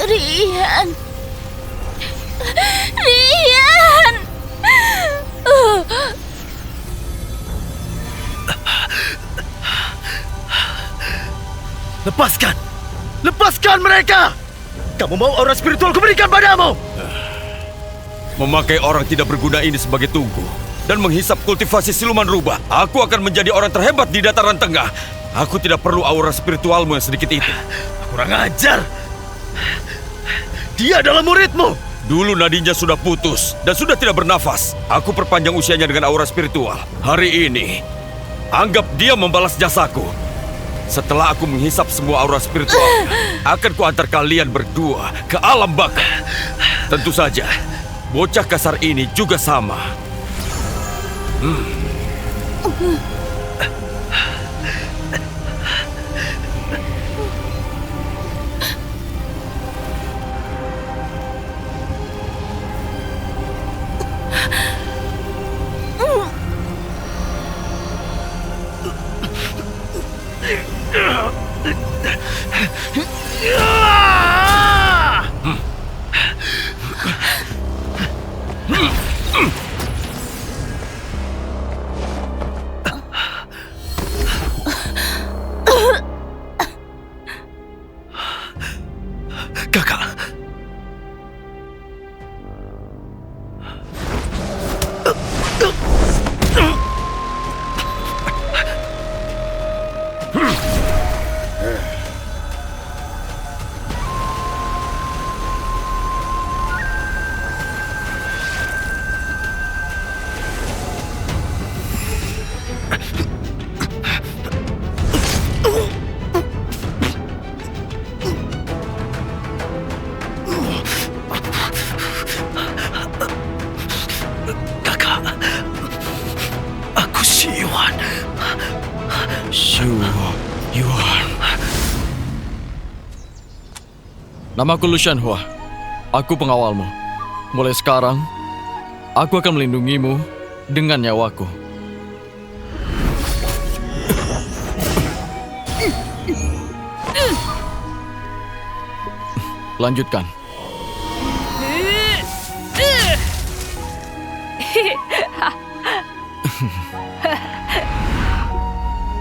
Rian. Rian. Lepaskan! Lepaskan mereka! Kamu mau aura spiritual kuberikan padamu? Memakai orang tidak berguna ini sebagai tungku dan menghisap kultivasi siluman rubah, aku akan menjadi orang terhebat di dataran tengah. Aku tidak perlu aura spiritualmu yang sedikit itu. Kurang ajar! Dia adalah muridmu! Dulu nadinya sudah putus dan sudah tidak bernafas. Aku perpanjang usianya dengan aura spiritual. Hari ini, anggap dia membalas jasaku. Setelah aku menghisap semua aura spiritual, akan kuantar kalian berdua ke alam baka. Tentu saja, bocah kasar ini juga sama. Kakak! Aku Siyuan. Yuan. Namaku Lu Shanhua. Aku pengawalmu. Mulai sekarang, aku akan melindungimu dengan nyawaku. Lanjutkan.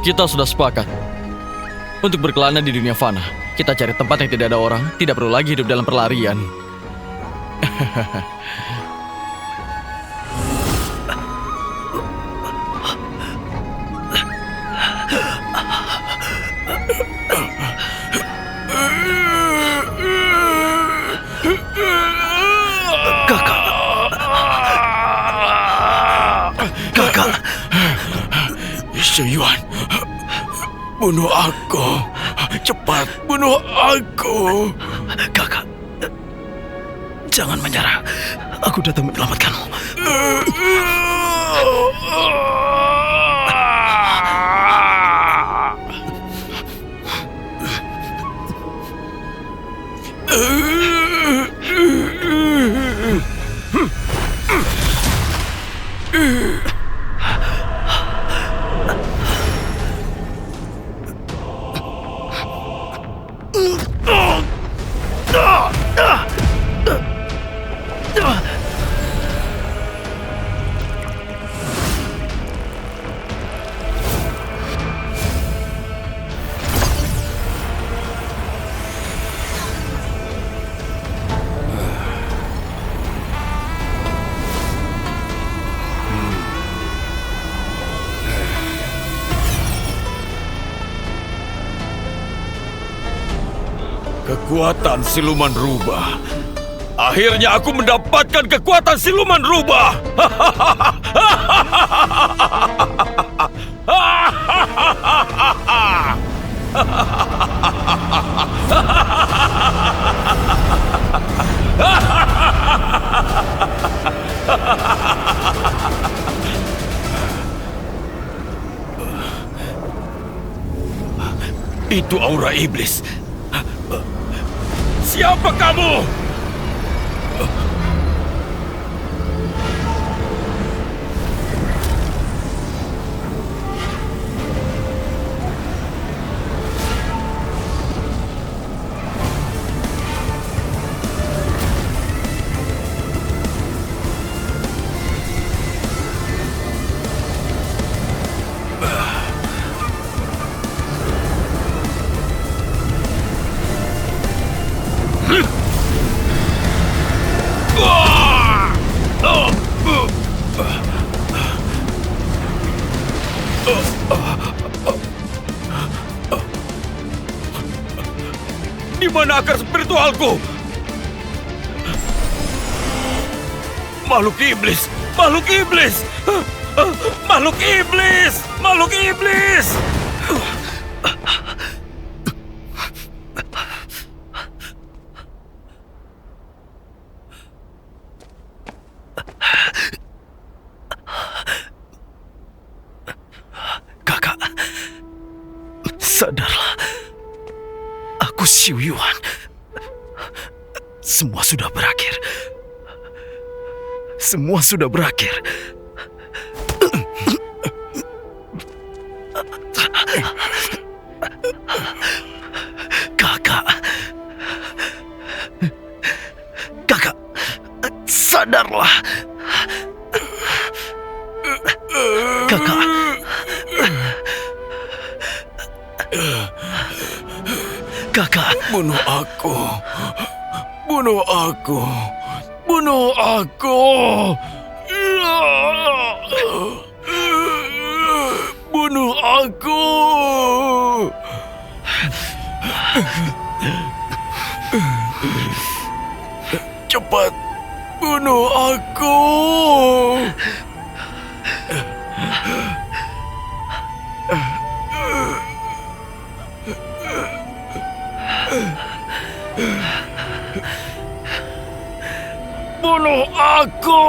Kita sudah sepakat untuk berkelana di dunia fana. Kita cari tempat yang tidak ada orang, tidak perlu lagi hidup dalam perlarian. Kakak! Siyuan, bunuh aku. Cepat, bunuh aku. Kakak! Jangan menyerah. Aku datang menyelamatkanmu. Kekuatan siluman rubah. Akhirnya aku mendapatkan kekuatan siluman rubah. Itu aura iblis. Siapa kamu? Mana akar spiritualku? Makhluk iblis! Makhluk iblis! Makhluk iblis! Makhluk iblis! Kakak, sadarlah. Aku Xiu Yuan. Semua sudah berakhir. Semua sudah berakhir. Kakak. Kakak, sadarlah. Kakak. Kakak. Bunuh aku. Bunuh aku. Bunuh aku. Bunuh aku. Cepat bunuh aku. Bunuh aku.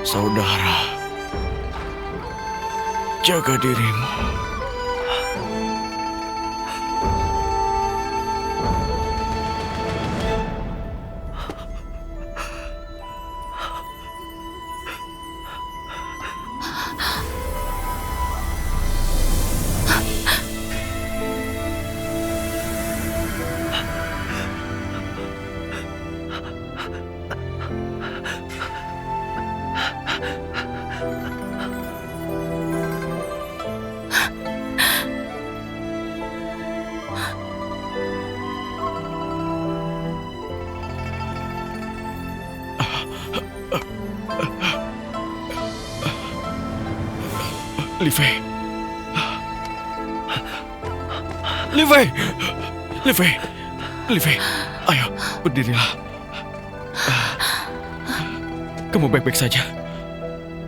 Saudara, jaga dirimu. Li Fei. Li Fei. Li Fei. Li Fei. Ayo, berdirilah. Kamu baik-baik saja?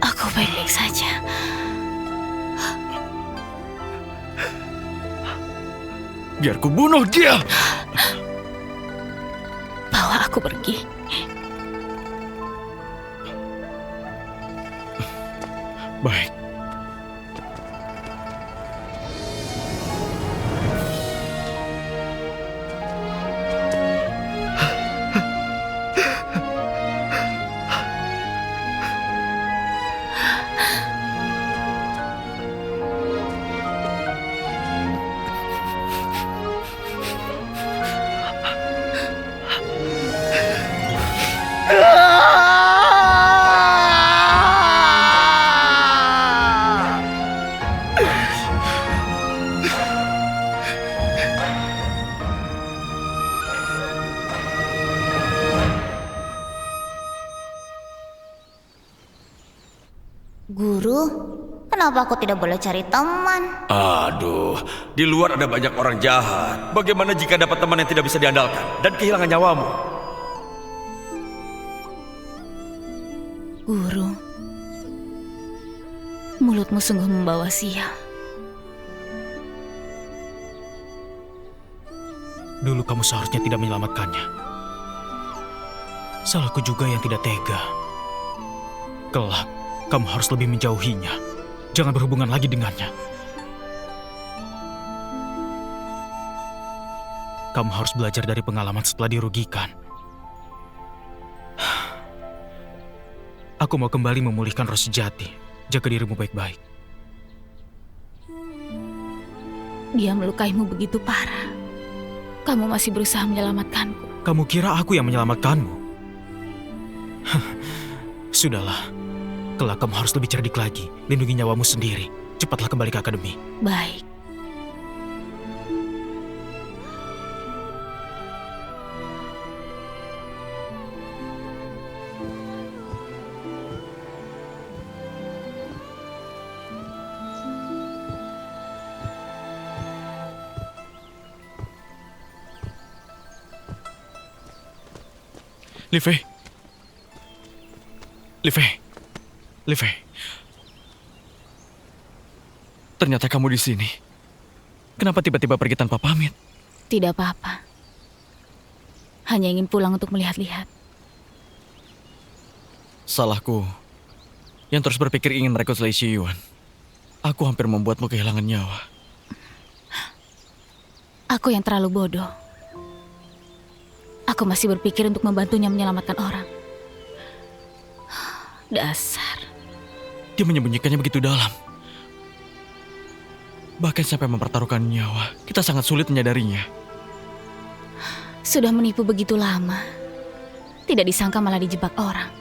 Aku baik-baik saja. Biar ku bunuh dia. Bawa aku pergi. Baik. Guru, kenapa aku tidak boleh cari teman? Aduh, di luar ada banyak orang jahat. Bagaimana jika dapat teman yang tidak bisa diandalkan dan kehilangan nyawamu? Guru, mulutmu sungguh membawa sial. Dulu kamu seharusnya tidak menyelamatkannya. Salahku juga yang tidak tega. Kelak, kamu harus lebih menjauhinya. Jangan berhubungan lagi dengannya. Kamu harus belajar dari pengalaman setelah dirugikan. Aku mau kembali memulihkan roh sejati. Jaga dirimu baik-baik. Dia melukaimu begitu parah. Kamu masih berusaha menyelamatkanku. Kamu kira aku yang menyelamatkanmu? Sudahlah. Kelak kamu harus lebih cerdik lagi. Lindungi nyawamu sendiri. Cepatlah kembali ke akademi. Baik. Li Fei. Li Fei. Li Fei. Ternyata kamu di sini. Kenapa tiba-tiba pergi tanpa pamit? Tidak apa-apa. Hanya ingin pulang untuk melihat-lihat. Salahku. Yang terus berpikir ingin merekrut Lei Shiyuan. Aku hampir membuatmu kehilangan nyawa. Aku yang terlalu bodoh. Aku masih berpikir untuk membantunya menyelamatkan orang. Dasar. Dia menyembunyikannya begitu dalam. Bahkan sampai mempertaruhkan nyawa. Kita sangat sulit menyadarinya. Sudah menipu begitu lama. Tidak disangka malah dijebak orang.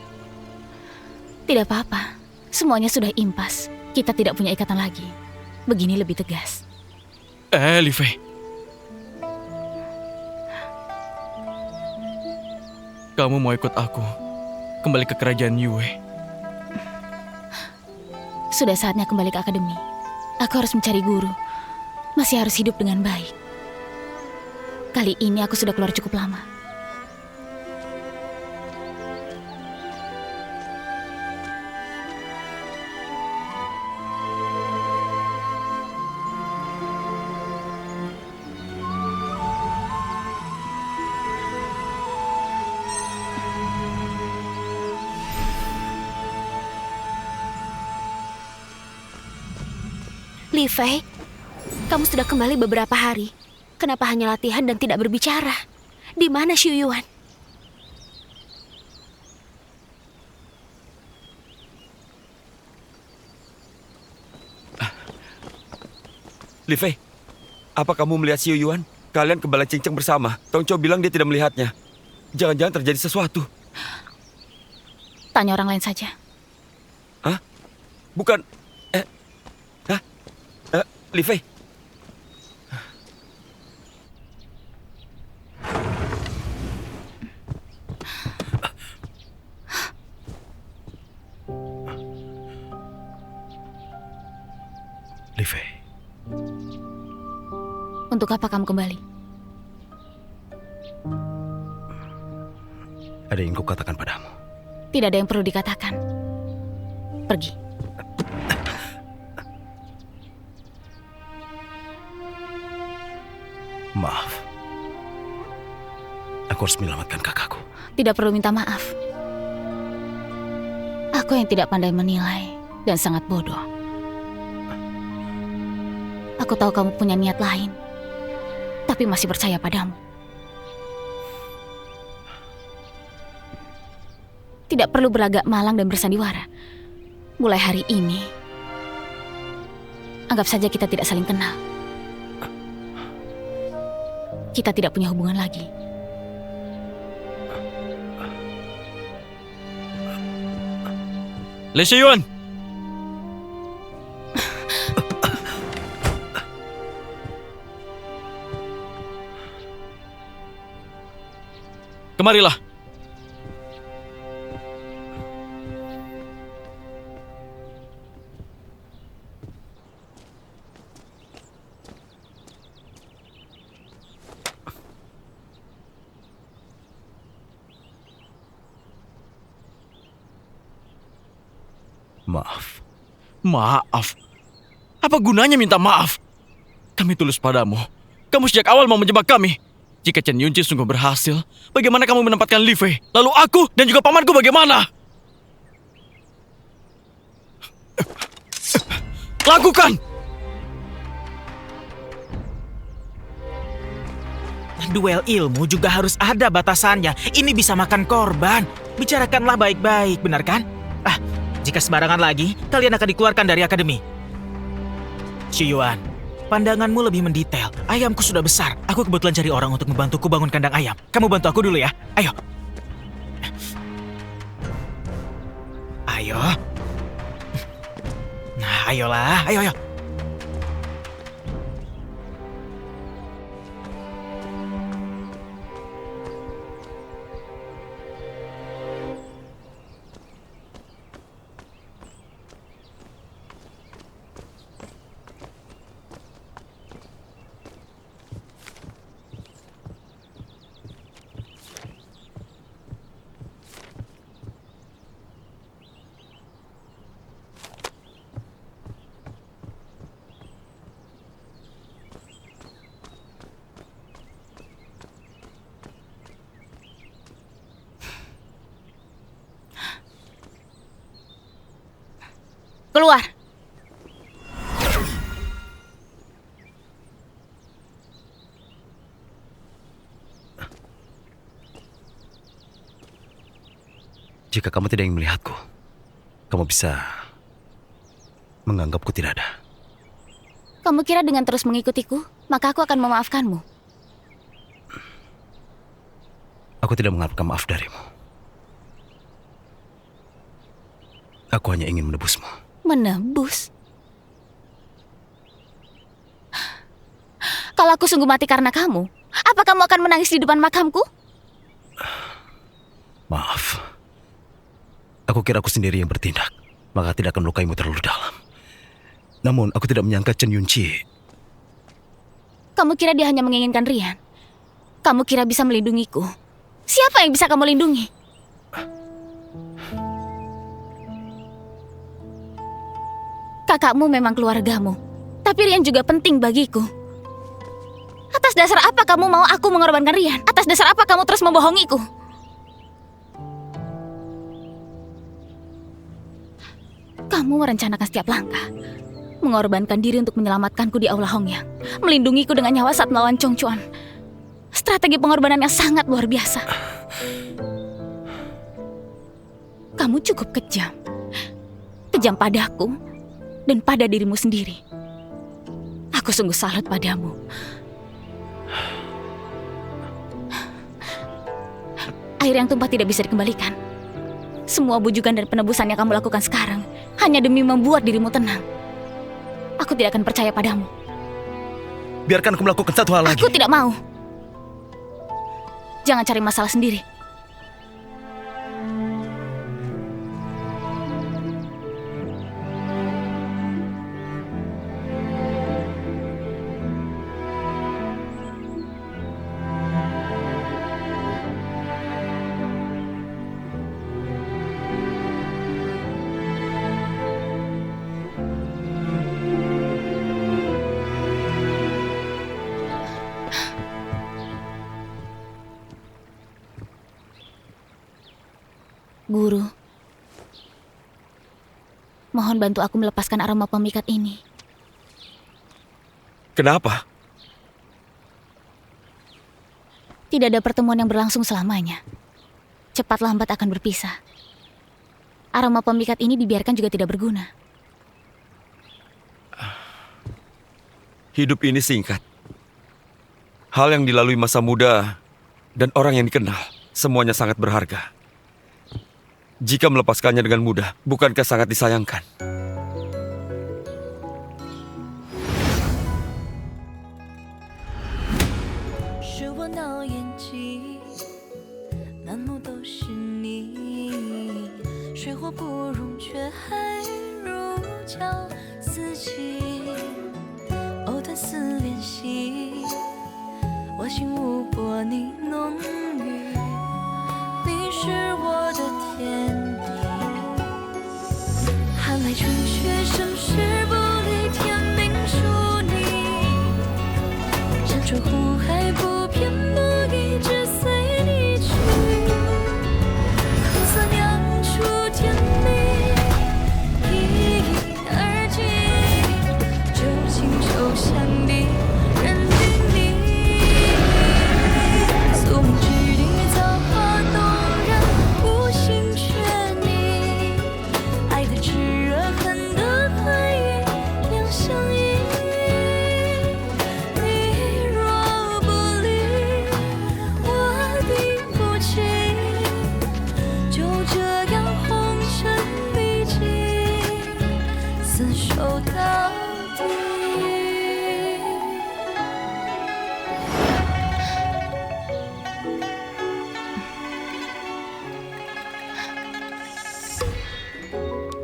Tidak apa-apa. Semuanya sudah impas. Kita tidak punya ikatan lagi. Begini lebih tegas. Li Fei. Kamu mau ikut aku kembali ke kerajaan Yue? Sudah saatnya kembali ke akademi. Aku harus mencari guru. Masih harus hidup dengan baik. Kali ini aku sudah keluar cukup lama. Li Fei, kamu sudah kembali beberapa hari. Kenapa hanya latihan dan tidak berbicara? Di mana Xu Yuan? Li Fei, apa kamu melihat Xiu Yuan? Kalian ke Balai Cincang bersama. Tong Chou bilang dia tidak melihatnya. Jangan-jangan terjadi sesuatu. Tanya orang lain saja. Hah? Bukan... Li Fei. Li Fei. Untuk apa kamu kembali? Ada yang kukatakan padamu. Tidak ada yang perlu dikatakan. Pergi. Maaf. Aku harus menyelamatkan kakakku. Tidak perlu minta maaf. Aku yang tidak pandai menilai dan sangat bodoh. Aku tahu kamu punya niat lain, tapi masih percaya padamu. Tidak perlu berlagak malang dan bersandiwara. Mulai hari ini, anggap saja kita tidak saling kenal. Kita tidak punya hubungan lagi. Lei Shiyuan! Kemarilah. Maaf. Maaf? Apa gunanya minta maaf? Kami tulus padamu. Kamu sejak awal mau menjebak kami. Jika Chen Yunqi sungguh berhasil, bagaimana kamu menempatkan Li Fei? Lalu aku dan juga pamanku bagaimana? Lakukan! Duel ilmu juga harus ada batasannya. Ini bisa makan korban. Bicarakanlah baik-baik, benar kan? Jika sembarangan lagi, kalian akan dikeluarkan dari akademi. Shiyuan, pandanganmu lebih mendetail. Ayamku sudah besar. Aku kebetulan cari orang untuk membantuku bangun kandang ayam. Kamu bantu aku dulu ya. Ayo. Ayo. Nah, ayolah. Ayo. Keluar. Jika kamu tidak ingin melihatku, kamu bisa menganggapku tidak ada. Kamu kira dengan terus mengikutiku, maka aku akan memaafkanmu? Aku tidak mengharapkan maaf darimu. Aku hanya ingin menebusmu. Menebus? Kalau aku sungguh mati karena kamu, apa kamu akan menangis di depan makamku? Maaf. Aku kira aku sendiri yang bertindak, maka tidak akan melukaimu terlalu dalam. Namun, aku tidak menyangka Chen Yunqi. Kamu kira dia hanya menginginkan Rian? Kamu kira bisa melindungiku? Siapa yang bisa kamu lindungi? Kakakmu memang keluargamu, tapi Rian juga penting bagiku. Atas dasar apa kamu mau aku mengorbankan Rian? Atas dasar apa kamu terus membohongiku? Kamu merencanakan setiap langkah, mengorbankan diri untuk menyelamatkanku di Aula Hongyang, melindungiku dengan nyawa saat melawan Chong Chuan. Strategi pengorbanan yang sangat luar biasa. Kamu cukup kejam. Kejam padaku dan pada dirimu sendiri. Aku sungguh salut padamu. Air yang tumpah tidak bisa dikembalikan. Semua bujukan dan penebusan yang kamu lakukan sekarang hanya demi membuat dirimu tenang. Aku tidak akan percaya padamu. Biarkan aku melakukan satu hal lagi. Aku tidak mau. Jangan cari masalah sendiri. Guru, mohon bantu aku melepaskan aroma pemikat ini. Kenapa? Tidak ada pertemuan yang berlangsung selamanya. Cepat lambat akan berpisah. Aroma pemikat ini dibiarkan juga tidak berguna. Hidup ini singkat. Hal yang dilalui masa muda dan orang yang dikenal, semuanya sangat berharga. Jika melepaskannya dengan mudah, bukankah sangat disayangkan?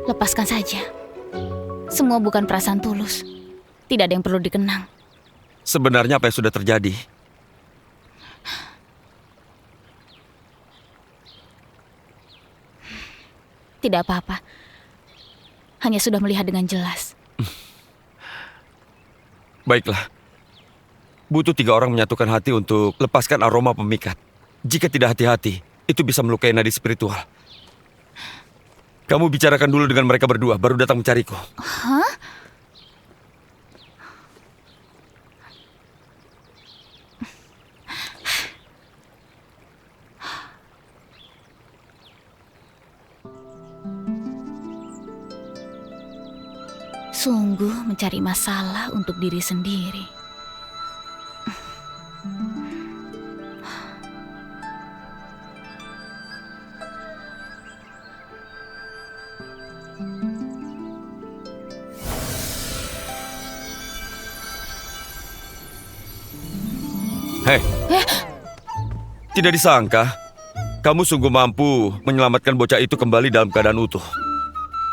lepaskan saja. Semua bukan perasaan tulus. Tidak ada yang perlu dikenang. Sebenarnya apa yang sudah terjadi? Tidak apa-apa. Hanya sudah melihat dengan jelas. Baiklah. Butuh 3 orang menyatukan hati untuk lepaskan aroma pemikat. Jika tidak hati-hati, itu bisa melukai nadi spiritual. Kamu bicarakan dulu dengan mereka berdua, baru datang mencariku. Hah? Sungguh mencari masalah untuk diri sendiri. Hei, tidak disangka kamu sungguh mampu menyelamatkan bocah itu kembali dalam keadaan utuh.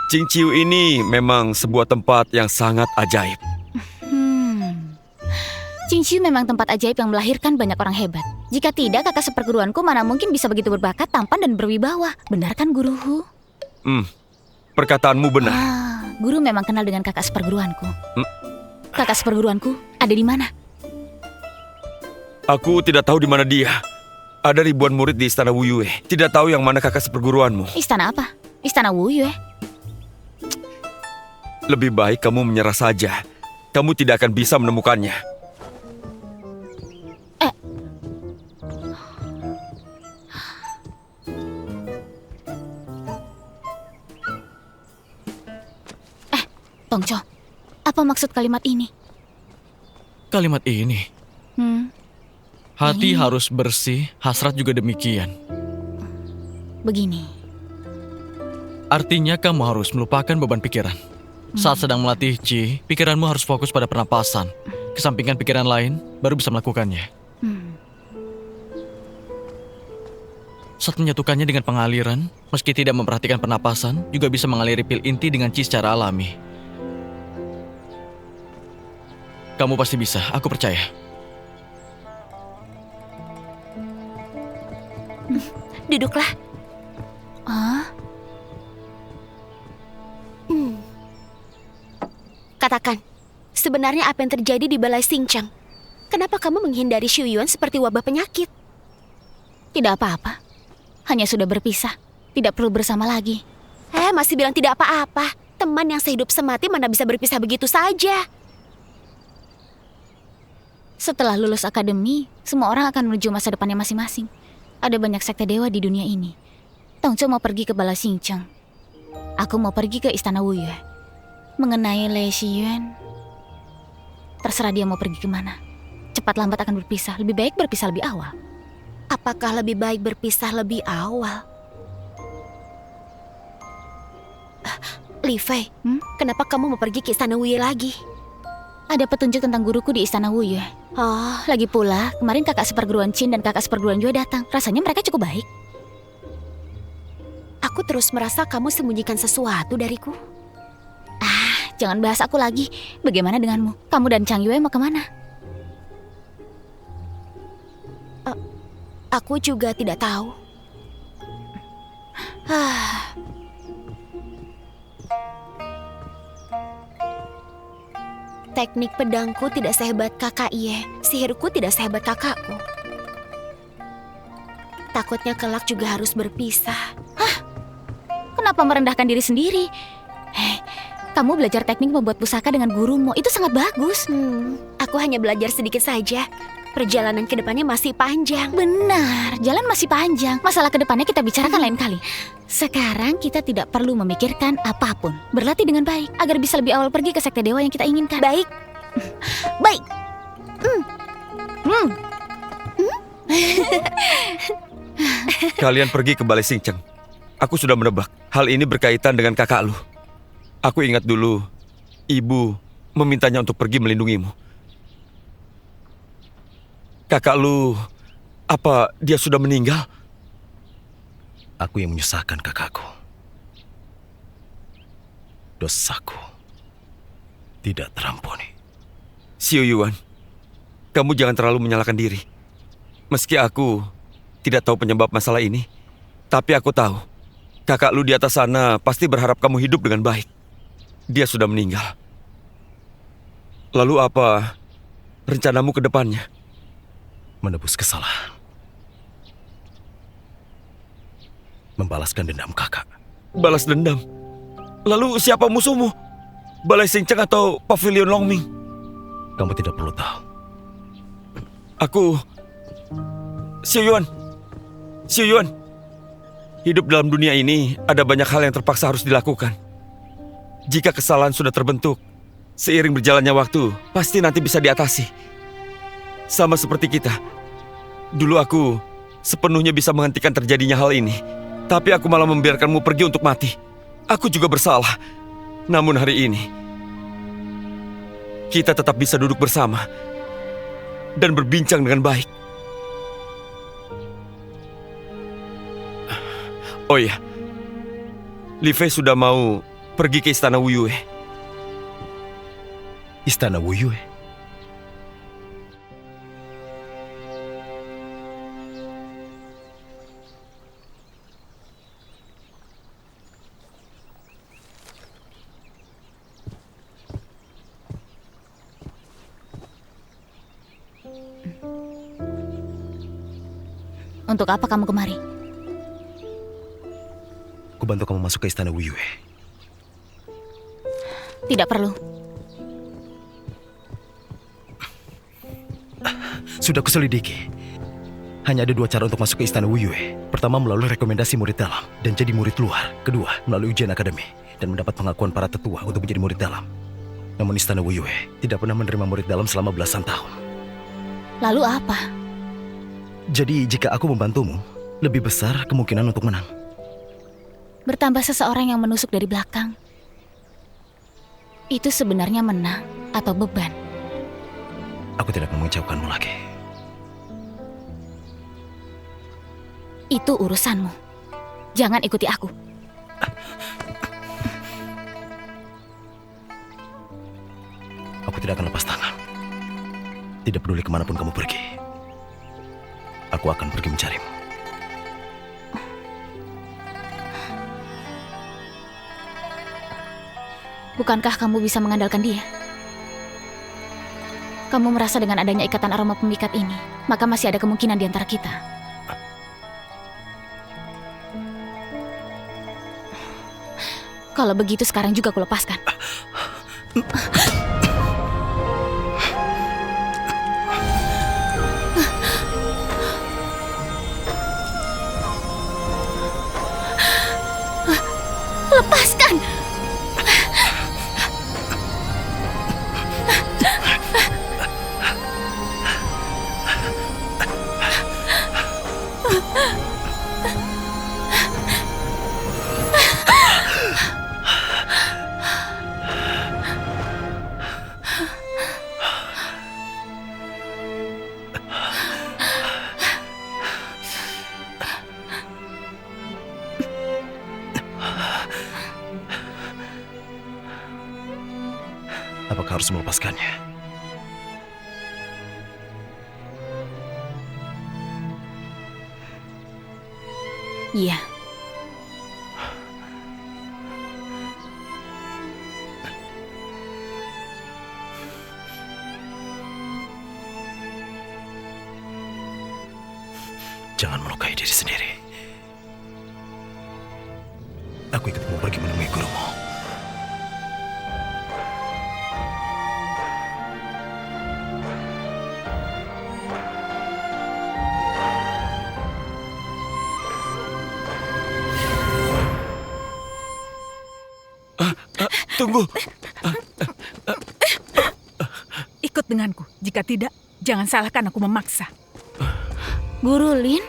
Qingqiu ini memang sebuah tempat yang sangat ajaib. Qingqiu memang tempat ajaib yang melahirkan banyak orang hebat. Jika tidak, kakak seperguruanku mana mungkin bisa begitu berbakat, tampan dan berwibawa. Benar kan, guruku? Perkataanmu benar. Guru memang kenal dengan kakak seperguruanku. Kakak seperguruanku ada di mana? Aku tidak tahu di mana dia. Ada ribuan murid di Istana Wuyue. Tidak tahu yang mana kakak seperguruanmu. Istana apa? Istana Wuyue. Lebih baik kamu menyerah saja. Kamu tidak akan bisa menemukannya. Tongco, apa maksud kalimat ini? Kalimat ini, hati Ini. harus bersih, hasrat juga demikian. Begini, Artinya kamu harus melupakan beban pikiran. Saat sedang melatih Qi, pikiranmu harus fokus pada pernapasan. Kesampingkan pikiran lain, baru bisa melakukannya. Saat menyatukannya dengan pengaliran, meski tidak memperhatikan pernapasan, juga bisa mengaliri pil inti dengan Qi secara alami. Kamu pasti bisa, aku percaya. Duduklah. Katakan, sebenarnya apa yang terjadi di Balai Xingqiang? Kenapa kamu menghindari Xu Yuan seperti wabah penyakit? tidak apa-apa. Hanya sudah berpisah, tidak perlu bersama lagi. Masih bilang tidak apa-apa. Teman yang sehidup semati mana bisa berpisah begitu saja. Setelah lulus akademi, semua orang akan menuju masa depannya masing-masing. Ada banyak sekte dewa di dunia ini. Tongco mau pergi ke Balai Xingqiang. Aku mau pergi ke Istana Wuyue. Mengenai Lei Xiyuan, terserah dia mau pergi kemana. Cepat lambat akan berpisah. Lebih baik berpisah lebih awal. Apakah lebih baik berpisah lebih awal? Li Fei, kenapa kamu mau pergi ke Istana Wuyue lagi? Ada petunjuk tentang guruku di Istana Wuyue. Lagi pula, kemarin kakak seperguruan Qin dan kakak seperguruan Yue datang. Rasanya mereka cukup baik. Aku terus merasa kamu sembunyikan sesuatu dariku. Jangan bahas aku lagi. Bagaimana denganmu? Kamu dan Chang Yue mau kemana? Aku juga tidak tahu. Teknik pedangku tidak sehebat kakak Ie. Sihirku tidak sehebat kakakku. Takutnya kelak juga harus berpisah. Kenapa merendahkan diri sendiri? Kamu belajar teknik membuat pusaka dengan gurumu. Itu sangat bagus. Aku hanya belajar sedikit saja. Perjalanan ke depannya masih panjang. Benar, jalan masih panjang. Masalah ke depannya kita bicarakan lain kali. Sekarang kita tidak perlu memikirkan apapun. Berlatih dengan baik agar bisa lebih awal pergi ke sekte dewa yang kita inginkan. Baik. Baik. Kalian pergi ke Balai Xingqiang. Aku sudah menebak. Hal ini berkaitan dengan kakak lu. Aku ingat dulu, ibu memintanya untuk pergi melindungimu. Kakak lu, apa dia sudah meninggal? Aku yang menyusahkan kakakku. Dosaku tidak terampuni. Xiao Yuan, kamu jangan terlalu menyalahkan diri. Meski aku tidak tahu penyebab masalah ini, tapi aku tahu kakak lu di atas sana pasti berharap kamu hidup dengan baik. Dia sudah meninggal. Lalu apa rencanamu ke depannya? Menebus kesalahan. Membalaskan dendam kakak. Balas dendam? Lalu siapa musuhmu? Balai Xingcheng atau Pavilion Longming? Kamu tidak perlu tahu. Xiao Yuan, hidup dalam dunia ini ada banyak hal yang terpaksa harus dilakukan. Jika kesalahan sudah terbentuk, seiring berjalannya waktu, pasti nanti bisa diatasi. Sama seperti kita. Dulu aku sepenuhnya bisa menghentikan terjadinya hal ini, tapi aku malah membiarkanmu pergi untuk mati. Aku juga bersalah. Namun hari ini, kita tetap bisa duduk bersama dan berbincang dengan baik. Oh iya, Li Fei sudah mau pergi ke Istana Wuyue. Istana Wuyue? Untuk apa kamu kemari? Aku bantu kamu masuk ke Istana Wuyue. Tidak perlu. Sudah kuselidiki. Hanya ada 2 cara untuk masuk ke Istana Wuyue. Pertama, melalui rekomendasi murid dalam dan jadi murid luar. Kedua, melalui ujian akademi dan mendapat pengakuan para tetua untuk menjadi murid dalam. Namun Istana Wuyue tidak pernah menerima murid dalam selama belasan tahun. Lalu apa? Jadi jika aku membantumu, lebih besar kemungkinan untuk menang. Bertambah seseorang yang menusuk dari belakang. Itu sebenarnya menang atau beban? Aku tidak akan mengecewakanmu lagi. Itu urusanmu. Jangan ikuti aku. Aku tidak akan lepas tangan. Tidak peduli kemanapun kamu pergi. Aku akan pergi mencarimu. Bukankah kamu bisa mengandalkan dia? Kamu merasa dengan adanya ikatan aroma pemikat ini, maka masih ada kemungkinan di antara kita. Kalau begitu sekarang juga aku lepaskan. Lepaskan! Apakah harus melepaskannya? Iya. Jangan melukai diri sendiri. Aku ikutmu pergi menemui gurumu. Tunggu. Ikut denganku. Jika tidak, jangan salahkan aku memaksa. Guru Lin?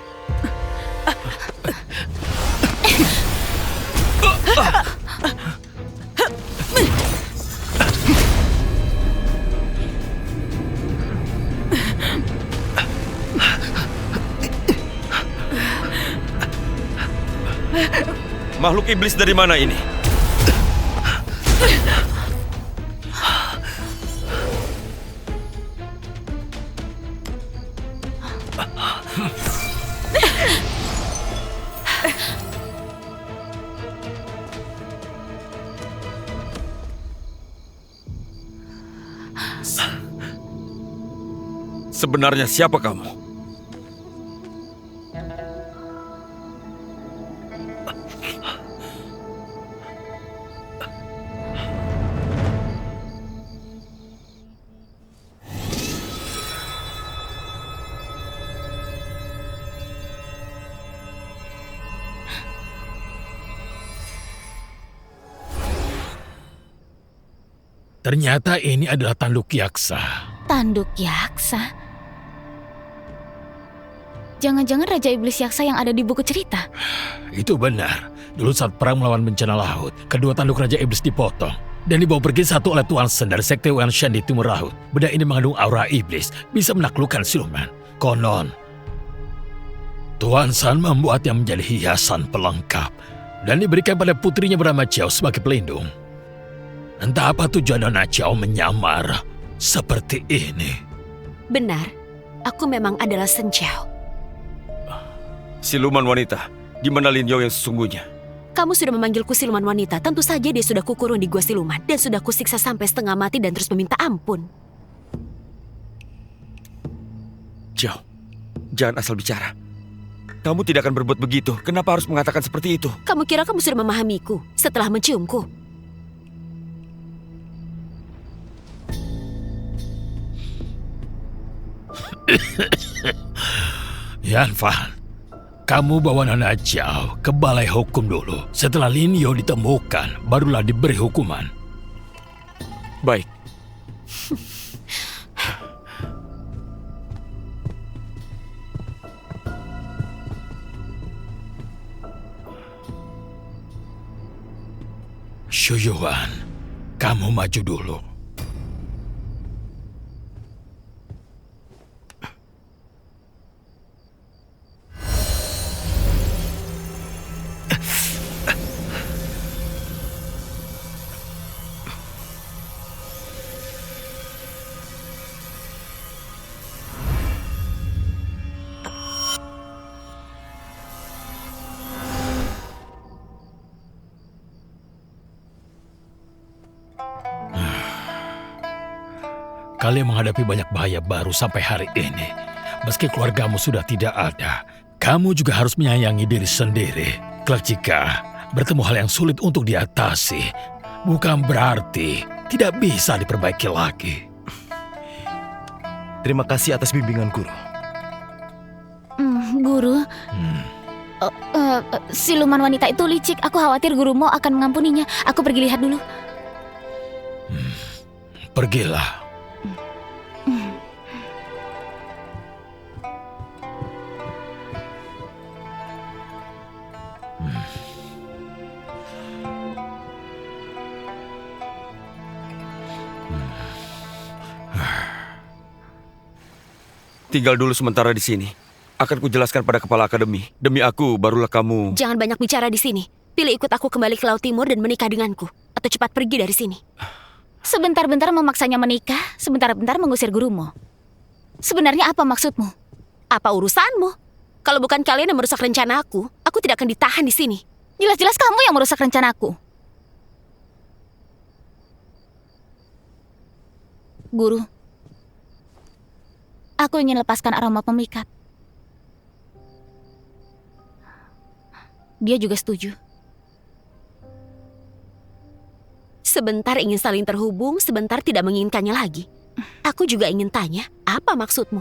Makhluk iblis dari mana ini? Sebenarnya siapa kamu? Ternyata ini adalah tanduk yaksa. Tanduk yaksa? Jangan-jangan Raja Iblis Yaksa yang ada di buku cerita? Itu benar. Dulu saat perang melawan bencana laut, kedua tanduk Raja Iblis dipotong dan dibawa pergi satu oleh Tuan Shen dari Sekte Wanshan di timur laut. Benda ini mengandung aura iblis, bisa menaklukkan siluman. Konon, Tuan Shen membuatnya menjadi hiasan pelengkap dan diberikan pada putrinya bernama Jiao sebagai pelindung. Entah apa tujuan Nona Jiao menyamar seperti ini. Benar, aku memang adalah Shen Jiao. Siluman wanita, di mana Lin Yao yang sesungguhnya? Kamu sudah memanggilku siluman wanita, tentu saja dia sudah kukurung di gua siluman dan sudah kusiksa sampai setengah mati dan terus meminta ampun. Jiao, jangan asal bicara. Kamu tidak akan berbuat begitu. Kenapa harus mengatakan seperti itu? Kamu kira kamu sudah memahamiku setelah menciumku? Yan Fan, kamu bawa Nona Jiao ke balai hukum dulu. Setelah Lin Yao ditemukan, barulah diberi hukuman. Baik. Shuyuan, kamu maju dulu. Kalian menghadapi banyak bahaya baru sampai hari ini. Meski keluargamu sudah tidak ada, kamu juga harus menyayangi diri sendiri. Kelak jika bertemu hal yang sulit untuk diatasi, bukan berarti tidak bisa diperbaiki lagi. Terima kasih atas bimbingan guru. Guru, siluman wanita itu licik. Aku khawatir gurumu akan mengampuninya. Aku pergi lihat dulu. Pergilah. Tinggal dulu sementara di sini. Akan kujelaskan pada kepala akademi. Demi aku, barulah kamu... Jangan banyak bicara di sini. Pilih ikut aku kembali ke Laut Timur dan menikah denganku. Atau cepat pergi dari sini. Sebentar-bentar memaksanya menikah, sebentar-bentar mengusir gurumu. Sebenarnya apa maksudmu? Apa urusanmu? Kalau bukan kalian yang merusak rencana aku tidak akan ditahan di sini. Jelas-jelas kamu yang merusak rencanaku. Guru, aku ingin lepaskan aroma pemikat. Dia juga setuju. Sebentar ingin saling terhubung, sebentar tidak menginginkannya lagi. Aku juga ingin tanya, apa maksudmu?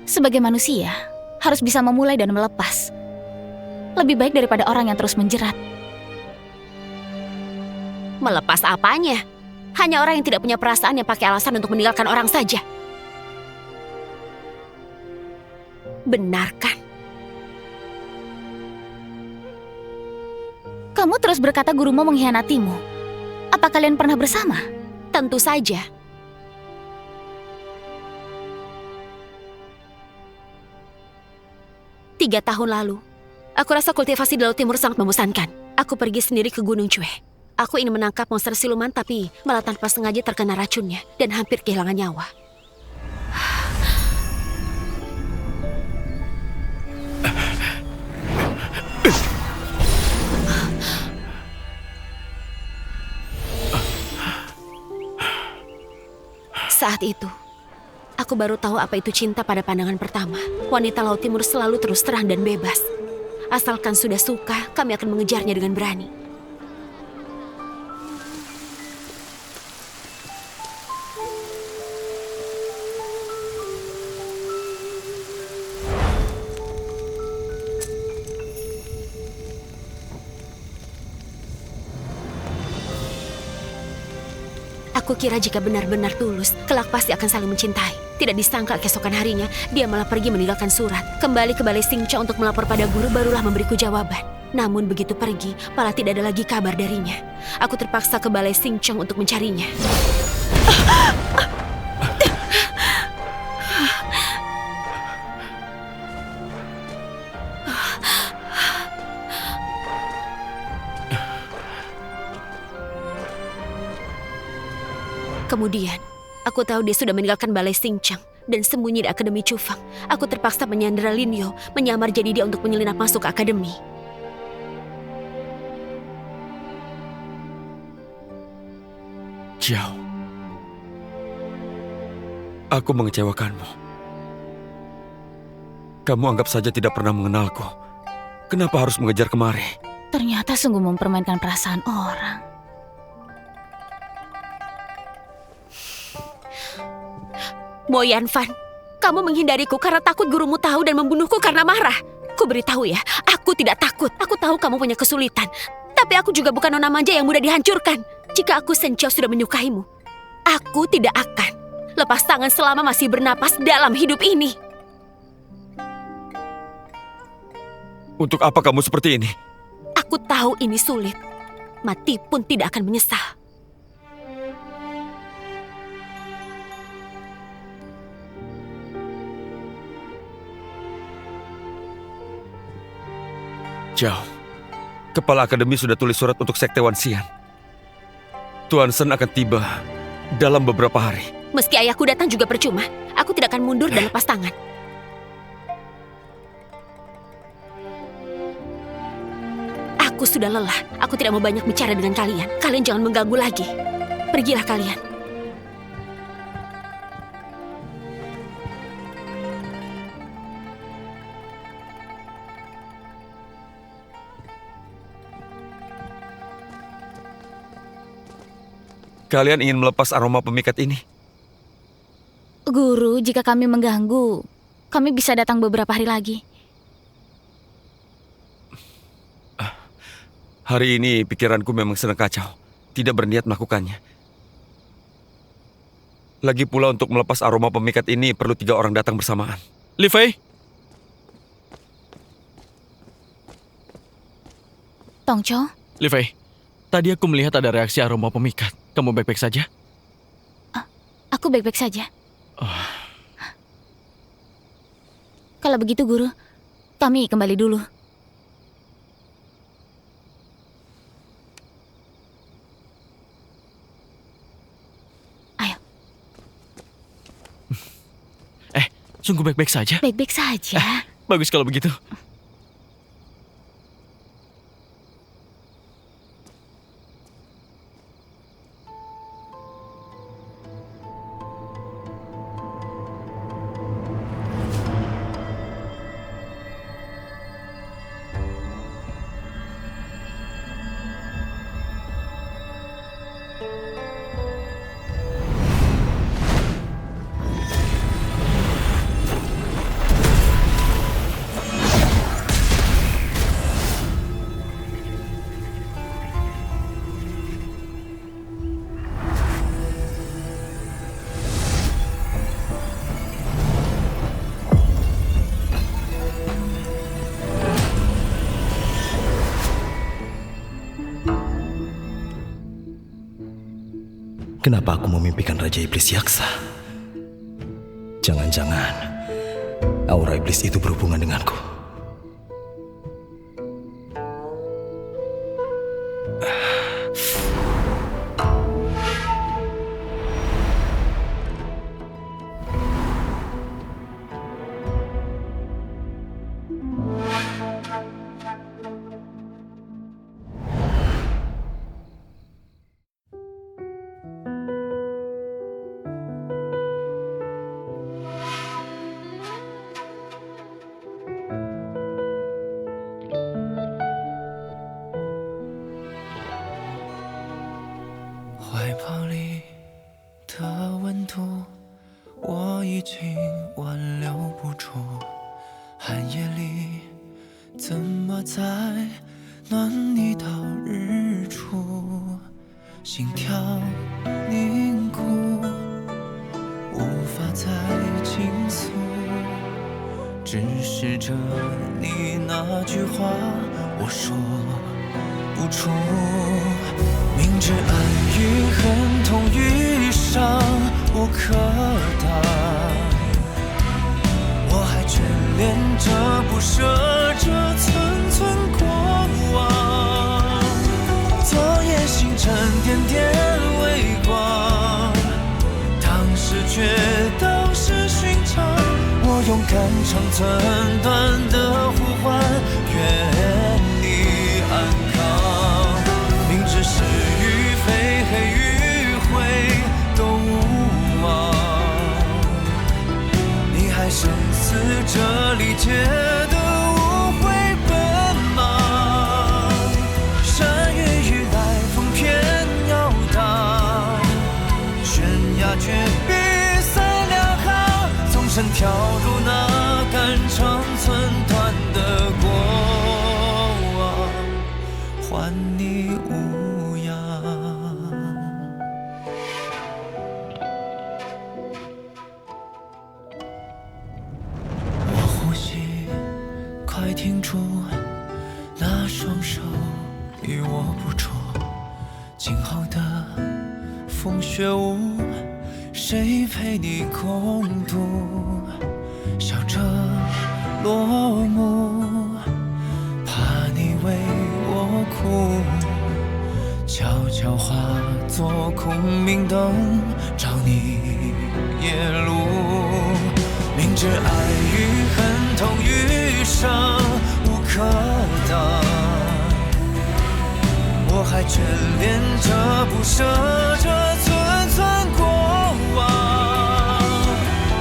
Sebagai manusia, harus bisa memulai dan melepas. Lebih baik daripada orang yang terus menjerat. Melepas apanya? Hanya orang yang tidak punya perasaan yang pakai alasan untuk meninggalkan orang saja. Benar kan? Kamu terus berkata gurumu mengkhianatimu. Apa kalian pernah bersama? Tentu saja. Tiga tahun lalu, aku rasa kultivasi di Laut Timur sangat membosankan. Aku pergi sendiri ke Gunung Cue. Aku ingin menangkap monster siluman tapi malah tanpa sengaja terkena racunnya dan hampir kehilangan nyawa. Saat itu, aku baru tahu apa itu cinta pada pandangan pertama. Wanita Laut Timur selalu terus terang dan bebas. Asalkan sudah suka, kami akan mengejarnya dengan berani. Aku kira jika benar-benar tulus, kelak pasti akan saling mencintai. Tidak disangka keesokan harinya, dia malah pergi meninggalkan surat. Kembali ke Balai Xingqiang untuk melapor pada guru barulah memberiku jawaban. Namun begitu pergi, malah tidak ada lagi kabar darinya. Aku terpaksa ke Balai Xingqiang untuk mencarinya. Kemudian, aku tahu dia sudah meninggalkan Balai Xingqiang dan sembunyi di Akademi Cufang. Aku terpaksa menyandera Lin Yo, menyamar jadi dia untuk menyelinap masuk ke akademi. Jiao, aku mengecewakanmu. Kamu anggap saja tidak pernah mengenalku. Kenapa harus mengejar kemari? Ternyata sungguh mempermainkan perasaan orang. Mo Yanfan, kamu menghindariku karena takut gurumu tahu dan membunuhku karena marah. Ku beritahu ya, aku tidak takut. Aku tahu kamu punya kesulitan. Tapi aku juga bukan nona manja yang mudah dihancurkan. Jika aku Shen Qiao sudah menyukaimu, aku tidak akan lepas tangan selama masih bernapas dalam hidup ini. Untuk apa kamu seperti ini? Aku tahu ini sulit. Mati pun tidak akan menyesal. Jiao, Kepala Akademi sudah tulis surat untuk Sekte Wan Xian. Tuan Shen akan tiba dalam beberapa hari. Meski ayahku datang juga percuma. Aku tidak akan mundur dan lepas tangan. Aku sudah lelah. Aku tidak mau banyak bicara dengan kalian. Kalian jangan mengganggu lagi. Pergilah kalian. Kalian ingin melepas aroma pemikat ini? Guru, jika kami mengganggu, kami bisa datang beberapa hari lagi. Hari ini pikiranku memang sedang kacau. Tidak berniat melakukannya. Lagi pula untuk melepas aroma pemikat ini perlu 3 orang datang bersamaan. Li Fei, Tongco, Li Fei, tadi aku melihat ada reaksi aroma pemikat. Kamu baik-baik saja? aku baik-baik saja. Kalau begitu, Guru, kami kembali dulu. Ayo. Sungguh baik-baik saja? Baik-baik saja. Bagus kalau begitu. Kenapa aku memimpikan Raja Iblis Yaksa? Jangan-jangan aura iblis itu berhubungan denganku. 已经挽留不住，寒夜里怎么再暖你到日出？心跳凝固，无法再倾诉，只是着你那句话，我说不出。明知爱与恨，痛与伤无可挡，我还眷恋着不舍着寸寸过往。昨夜星辰点点微光，当时却都是寻常。我勇敢长寸短的呼唤，愿你安康。明知是与非，黑与灰都无望，你还生死这理解的无悔奔忙。山雨欲来风偏摇荡，悬崖绝壁塞两行，纵身跳入那肝肠寸断的过往，还你无恙。我呼吸快停住，那双手与我捕捉，今后的风雪舞，谁陪你共度？笑着落幕，怕你为我哭，悄悄化作空明灯，照你夜路。明知爱与恨，痛与伤无可挡，我还眷恋着不舍着寸寸过往。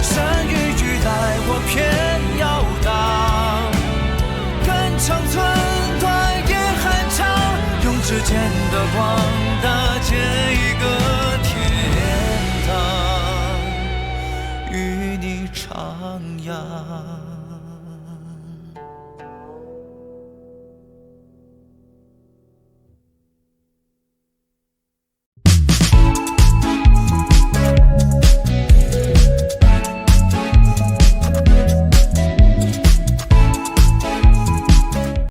山雨欲来我偏要挡，肝肠寸断也酣畅，用指尖的光